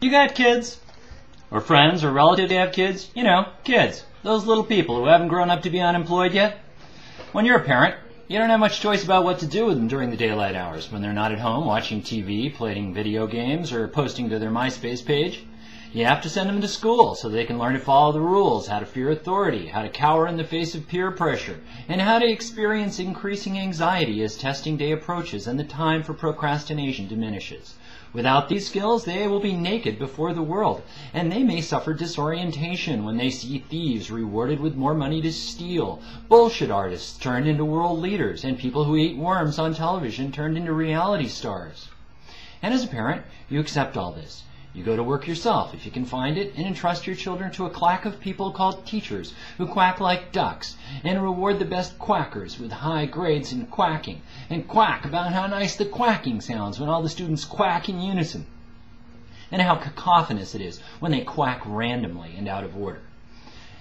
you got kids, or friends, or relatives that have kids, you know, kids, those little people who haven't grown up to be unemployed yet. When you're a parent, you don't have much choice about what to do with them during the daylight hours when they're not at home watching TV, playing video games, or posting to their MySpace page. You have to send them to school so they can learn to follow the rules, how to fear authority, how to cower in the face of peer pressure, and how to experience increasing anxiety as testing day approaches and the time for procrastination diminishes. Without these skills, they will be naked before the world, and they may suffer disorientation when they see thieves rewarded with more money to steal, bullshit artists turned into world leaders, and people who eat worms on television turned into reality stars. And as a parent, you accept all this. You go to work yourself, if you can find it, and entrust your children to a claque of people called teachers who quack like ducks and reward the best quackers with high grades in quacking and quack about how nice the quacking sounds when all the students quack in unison and how cacophonous it is when they quack randomly and out of order.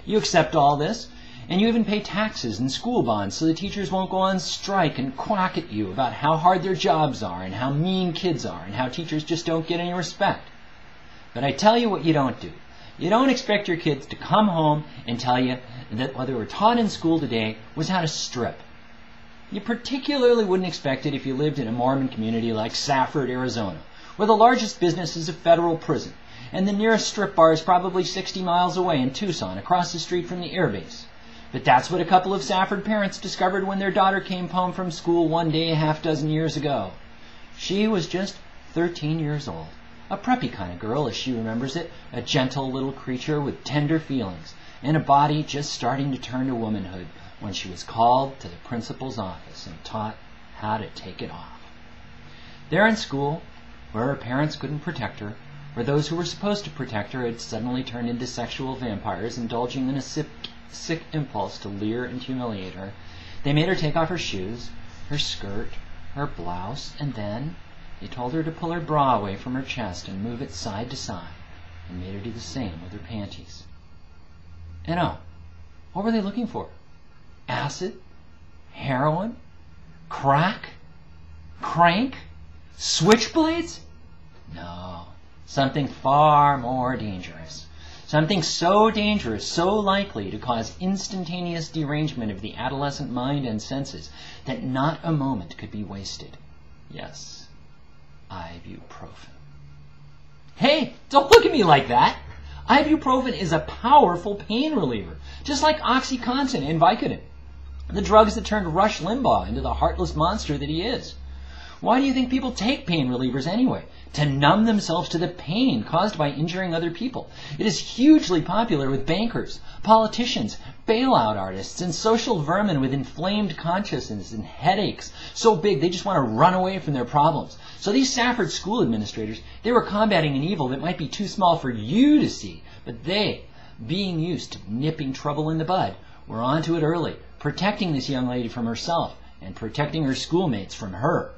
You accept all this, and you even pay taxes and school bonds so the teachers won't go on strike and quack at you about how hard their jobs are and how mean kids are and how teachers just don't get any respect. But I tell you what you don't do. You don't expect your kids to come home and tell you that what they were taught in school today was how to strip. You particularly wouldn't expect it if you lived in a Mormon community like Safford, Arizona, where the largest business is a federal prison, and the nearest strip bar is probably 60 miles away in Tucson, across the street from the airbase. But that's what a couple of Safford parents discovered when their daughter came home from school one day a half dozen years ago. She was just 13 years old. A preppy kind of girl, as she remembers it, a gentle little creature with tender feelings, and a body just starting to turn to womanhood when she was called to the principal's office and taught how to take it off. There in school, where her parents couldn't protect her, where those who were supposed to protect her had suddenly turned into sexual vampires, indulging in a sick impulse to leer and humiliate her, they made her take off her shoes, her skirt, her blouse, and then they told her to pull her bra away from her chest and move it side to side, and made her do the same with her panties. And oh, what were they looking for? Acid? Heroin? Crack? Crank? Switchblades? No, something far more dangerous. Something so dangerous, so likely to cause instantaneous derangement of the adolescent mind and senses that not a moment could be wasted. Yes. Ibuprofen. Hey, don't look at me like that. Ibuprofen is a powerful pain reliever, just like OxyContin and Vicodin, the drugs that turned Rush Limbaugh into the heartless monster that he is. Why do you think people take pain relievers anyway? To numb themselves to the pain caused by injuring other people. It is hugely popular with bankers, politicians, bailout artists, and social vermin with inflamed consciences and headaches so big they just want to run away from their problems. So these Safford school administrators, they were combating an evil that might be too small for you to see, but they, being used to nipping trouble in the bud, were onto it early, protecting this young lady from herself and protecting her schoolmates from her.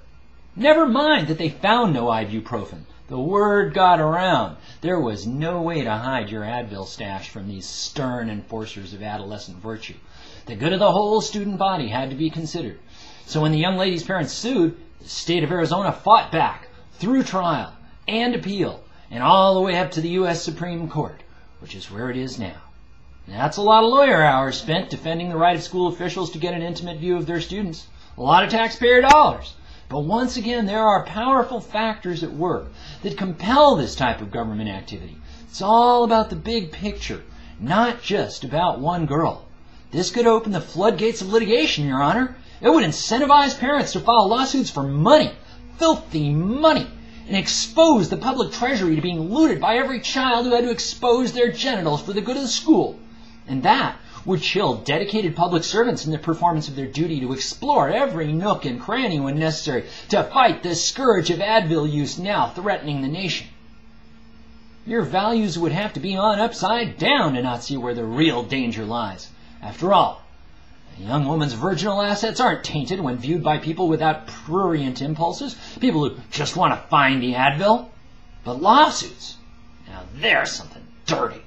Never mind that they found no ibuprofen. The word got around. There was no way to hide your Advil stash from these stern enforcers of adolescent virtue. The good of the whole student body had to be considered. So when the young lady's parents sued, the state of Arizona fought back, through trial and appeal, and all the way up to the U.S. Supreme Court, which is where it is now. That's a lot of lawyer hours spent defending the right of school officials to get an intimate view of their students. A lot of taxpayer dollars. But once again, there are powerful factors at work that compel this type of government activity. It's all about the big picture, not just about one girl. This could open the floodgates of litigation, Your Honor. It would incentivize parents to file lawsuits for money, filthy money, and expose the public treasury to being looted by every child who had to expose their genitals for the good of the school. And that would chill dedicated public servants in the performance of their duty to explore every nook and cranny when necessary to fight the scourge of Advil use now threatening the nation. Your values would have to be on upside down to not see where the real danger lies. After all, a young woman's virginal assets aren't tainted when viewed by people without prurient impulses, people who just want to find the Advil. But lawsuits, now there's something dirty.